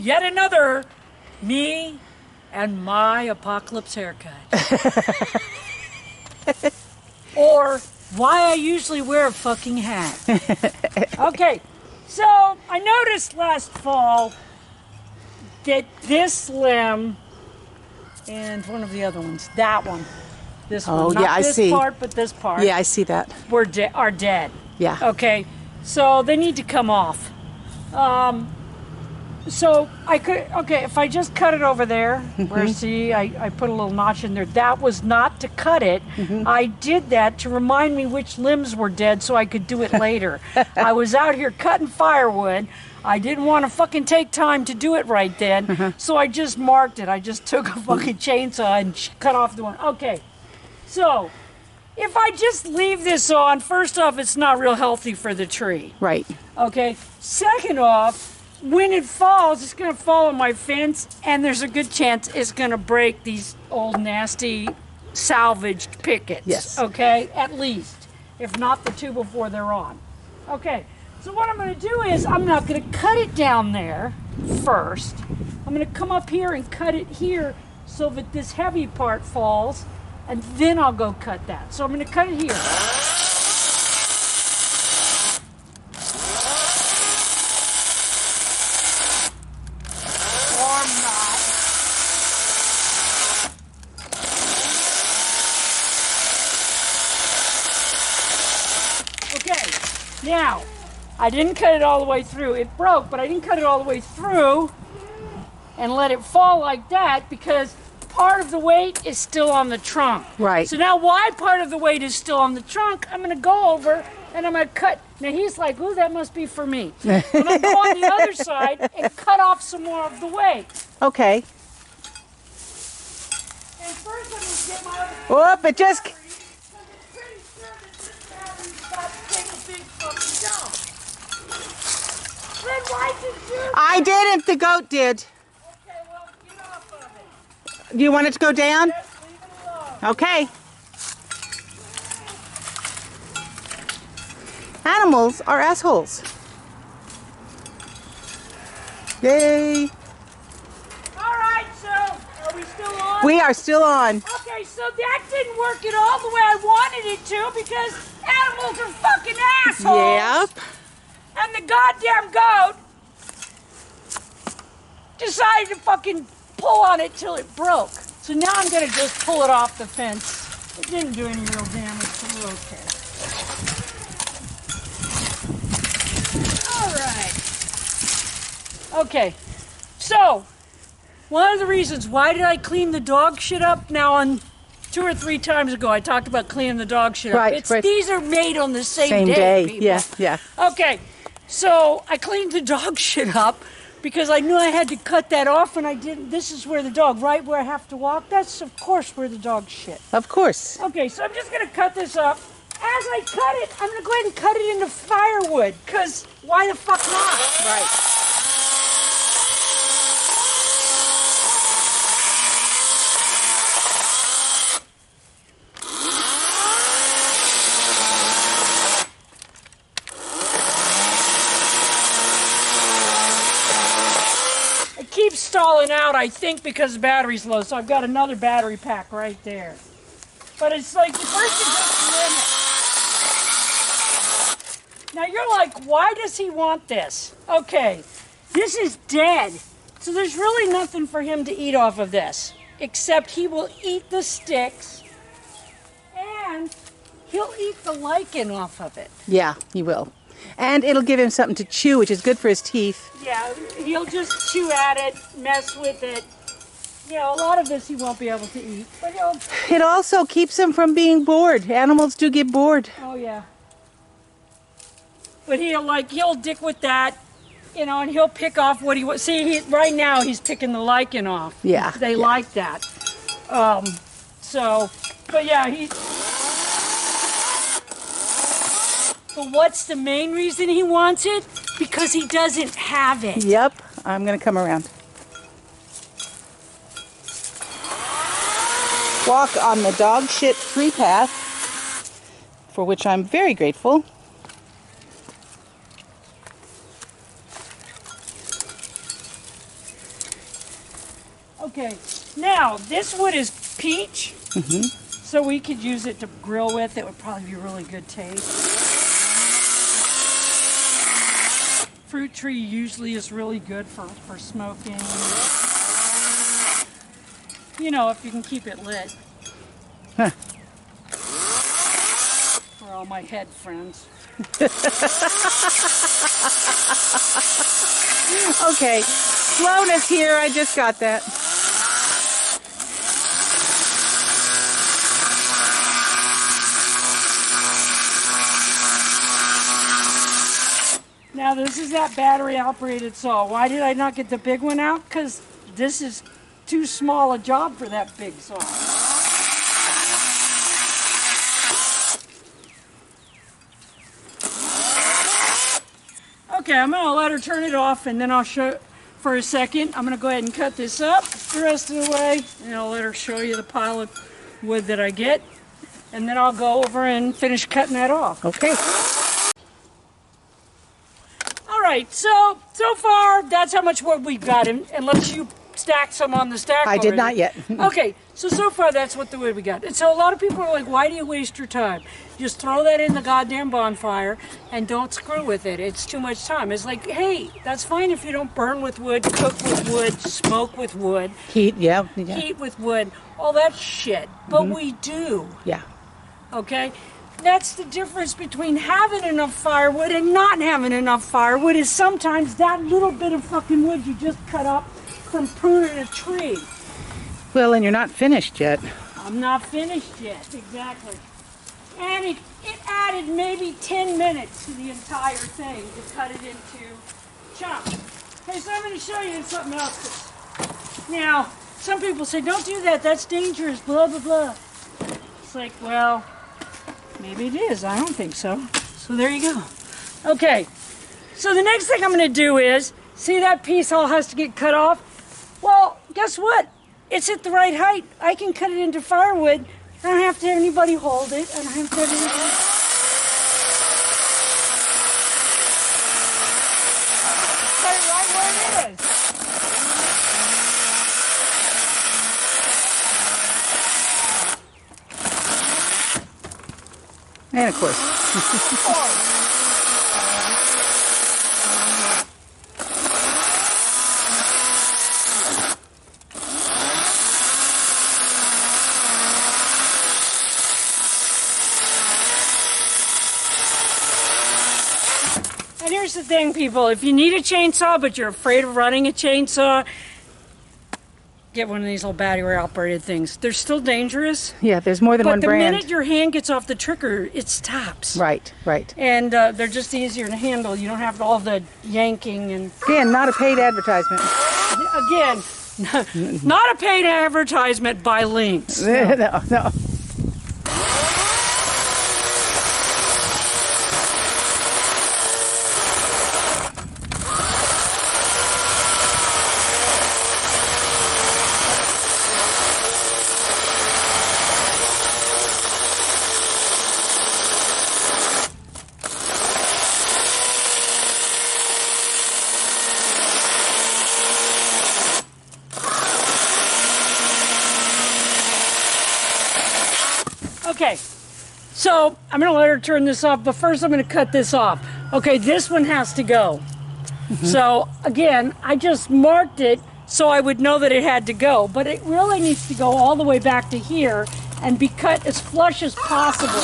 yet another me and my apocalypse haircut. Or why I usually wear a fucking hat. Okay, so I noticed last fall that this limb and one of the other ones, that one, this one, not yeah, I this see. part, but this part, Yeah, I see that. are dead. Yeah. Okay, so they need to come off. So I could, okay, if I just cut it over there, where see, I put a little notch in there, that was not to cut it. I did that to remind me which limbs were dead so I could do it later. I was out here cutting firewood. I didn't want to fucking take time to do it right then, so I just marked it. I just took a fucking chainsaw and cut off the one. Okay, so if I just leave this on, first off, it's not real healthy for the tree. Right. Okay, second off, when it falls, it's going to fall on my fence, and there's a good chance it's going to break these old nasty salvaged pickets. Yes. Okay, at least, if not the two before they're on. Okay, so what I'm going to do is I'm not going to cut it down there first. I'm going to come up here and cut it here so that this heavy part falls, and then I'll go cut that. So I'm going to cut it here. Now, I didn't cut it all the way through. It broke, but I didn't cut it all the way through and let it fall like that because part of the weight is still on the trunk. Right. So now why part of the weight is still on the trunk, I'm going to go over and I'm going to cut. Now he's like, ooh, that must be for me. I'm going to go on the other side and cut off some more of the weight. Okay. And first I'm going to get my other Whoop, it just... I didn't, the goat did. Okay, well, get off of it. Do you want it to go down? Just leave it alone. Okay. Animals are assholes. Yay. All right, so are we still on? We are still on. Okay, so that didn't work at all the way I wanted it to because animals are fucking assholes. Yep. And the goddamn goat decided to fucking pull on it till it broke. So now I'm gonna just pull it off the fence. It didn't do any real damage, so we're okay. All right. Okay, so one of the reasons why did I clean the dog shit up now on 2 or 3 times ago I talked about cleaning the dog shit up. Right, right. These are made on the same day, people. Yeah. Okay, so I cleaned the dog shit up because I knew I had to cut that off and I didn't. This is where the dog, right where I have to walk, that's of course where the dog shit. Of course. Okay, so I'm just gonna cut this up. As I cut it, I'm gonna go ahead and cut it into firewood, because why the fuck not? Right. Keeps stalling out, I think, because the battery's low, so I've got another battery pack right there. But it's like the first thing just limit. Now you're like, why does he want this? Okay, this is dead, so there's really nothing for him to eat off of this, except he will eat the sticks, and he'll eat the lichen off of it. Yeah, he will. And it'll give him something to chew, which is good for his teeth. Yeah, he'll just chew at it, mess with it. You know, a lot of this he won't be able to eat, but he'll... It also keeps him from being bored. Animals do get bored. Oh, yeah. But he'll dick with that, you know, and he'll pick off what he wants. See, right now he's picking the lichen off. Yeah. They like that. So, but yeah, But what's the main reason he wants it? Because he doesn't have it. Yep, I'm going to come around. Walk on the dog shit free path, for which I'm very grateful. Okay, now this wood is peach, so we could use it to grill with. It would probably be a really good taste. Fruit tree usually is really good for smoking. You know, if you can keep it lit. Huh. For all my head friends. Okay, slowness here. I just got that. Now this is that battery operated saw. Why did I not get the big one out? Because this is too small a job for that big saw. Okay, I'm going to let her turn it off and then I'll show for a second. I'm going to go ahead and cut this up the rest of the way and I'll let her show you the pile of wood that I get. And then I'll go over and finish cutting that off. Okay. All right, so far that's how much wood we've got, unless you stack some on the stack. I did not yet. Okay, so far that's what the wood we got. And so a lot of people are like, why do you waste your time? Just throw that in the goddamn bonfire and don't screw with it. It's too much time. It's like, hey, that's fine if you don't burn with wood, cook with wood, smoke with wood. Heat, yeah. Heat with wood, all that shit. But we do. Yeah. Okay? That's the difference between having enough firewood and not having enough firewood, is sometimes that little bit of fucking wood you just cut up from pruning a tree. Well, and you're not finished yet. I'm not finished yet, exactly. And it added maybe 10 minutes to the entire thing to cut it into chunks. Okay, so I'm going to show you something else. Now, some people say, don't do that, that's dangerous, blah, blah, blah. It's like, well, maybe it is. I don't think so. So there you go. Okay. So the next thing I'm going to do is, see that piece all has to get cut off? Well, guess what? It's at the right height. I can cut it into firewood. I don't have to have anybody hold it. I don't have to have anybody... Cut it right where it is. And of course. And here's the thing, people. If you need a chainsaw, but you're afraid of running a chainsaw, get one of these little battery-operated things. They're still dangerous. Yeah, there's more than one brand. But the minute your hand gets off the trigger, it stops. Right, right. And they're just easier to handle. You don't have all the yanking and... Again, not a paid advertisement. Again, not a paid advertisement by Lynx. No, no. Okay, so I'm going to let her turn this off, but first I'm going to cut this off. Okay, this one has to go. So again, I just marked it so I would know that it had to go, but it really needs to go all the way back to here and be cut as flush as possible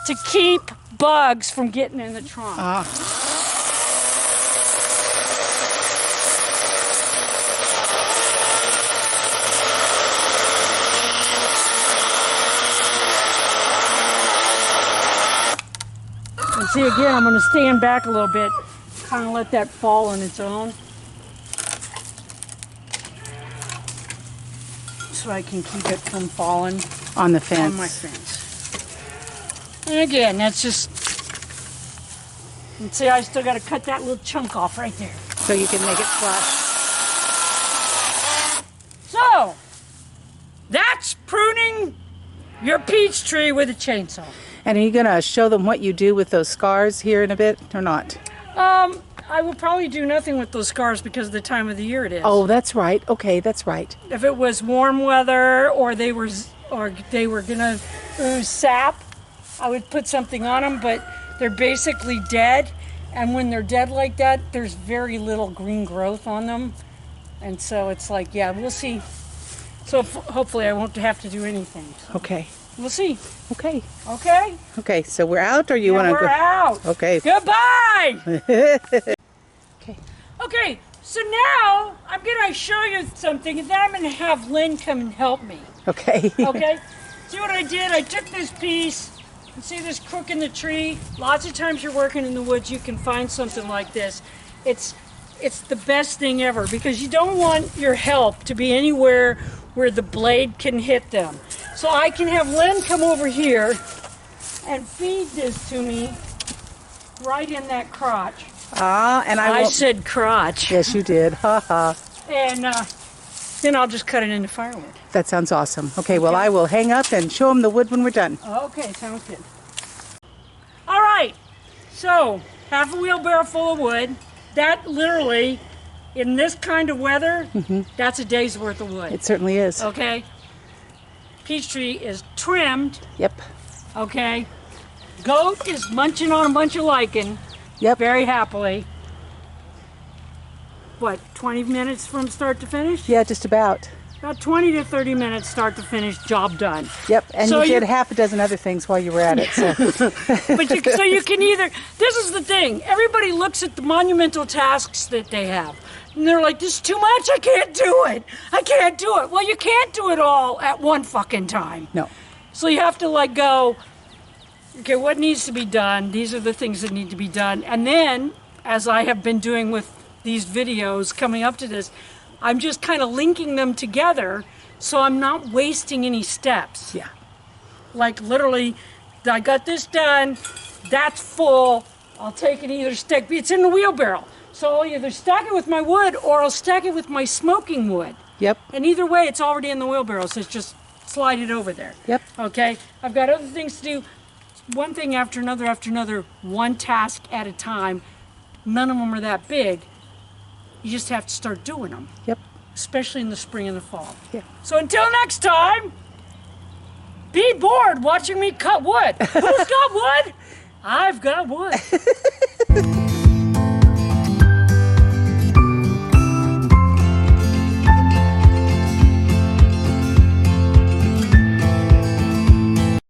to keep bugs from getting in the trunk. And see, again, I'm going to stand back a little bit, kind of let that fall on its own. So I can keep it from falling On the fence. on my fence. And again, that's just, and see, I still got to cut that little chunk off right there. So you can make it flush. So, that's pruning your peach tree with a chainsaw. And are you going to show them what you do with those scars here in a bit or not? I will probably do nothing with those scars because of the time of the year it is. Oh, that's right. Okay, that's right. If it was warm weather or they were gonna ooze sap, I would put something on them, but they're basically dead. And when they're dead like that, there's very little green growth on them. And so it's like, yeah, we'll see. So hopefully I won't have to do anything. Okay. We'll see. Okay. Okay? Okay, so we're out, or you Yeah, want to we're go? out. Okay. Goodbye! Okay. Okay, so now I'm going to show you something, and then I'm going to have Lynn come and help me. Okay. Okay? See what I did? I took this piece. You see this crook in the tree? Lots of times you're working in the woods, you can find something like this. It's the best thing ever because you don't want your help to be anywhere where the blade can hit them. So I can have Lynn come over here and feed this to me right in that crotch. And I I won't. said crotch. Yes, you did. Ha ha. And then I'll just cut it into firewood. That sounds awesome. Okay, well, I will hang up and show them the wood when we're done. Okay, sounds good. All right, so half a wheelbarrow full of wood. That literally, in this kind of weather, that's a day's worth of wood. It certainly is. Okay? Peach tree is trimmed, Yep. okay? Goat is munching on a bunch of lichen Yep. very happily. What, 20 minutes from start to finish? Yeah, just about. About 20 to 30 minutes start to finish, job done. Yep. And So you did you- half a dozen other things while you were at it. So. So you can either, this is the thing, everybody looks at the monumental tasks that they have. And they're like, this is too much, I can't do it. I can't do it. Well, you can't do it all at one fucking time. No. So you have to like go, okay, what needs to be done? These are the things that need to be done. And then, as I have been doing with these videos coming up to this, I'm just kind of linking them together so I'm not wasting any steps. Yeah. Like literally, I got this done, that's full, I'll take it either stick, it's in the wheelbarrow. So I'll either stack it with my wood or I'll stack it with my smoking wood. Yep. And either way, it's already in the wheelbarrow, so it's just slide it over there. Yep. Okay, I've got other things to do, one thing after another, one task at a time. None of them are that big. You just have to start doing them, Yep. especially in the spring and the fall. Yeah. So until next time, be bored watching me cut wood. Who's got wood? I've got wood.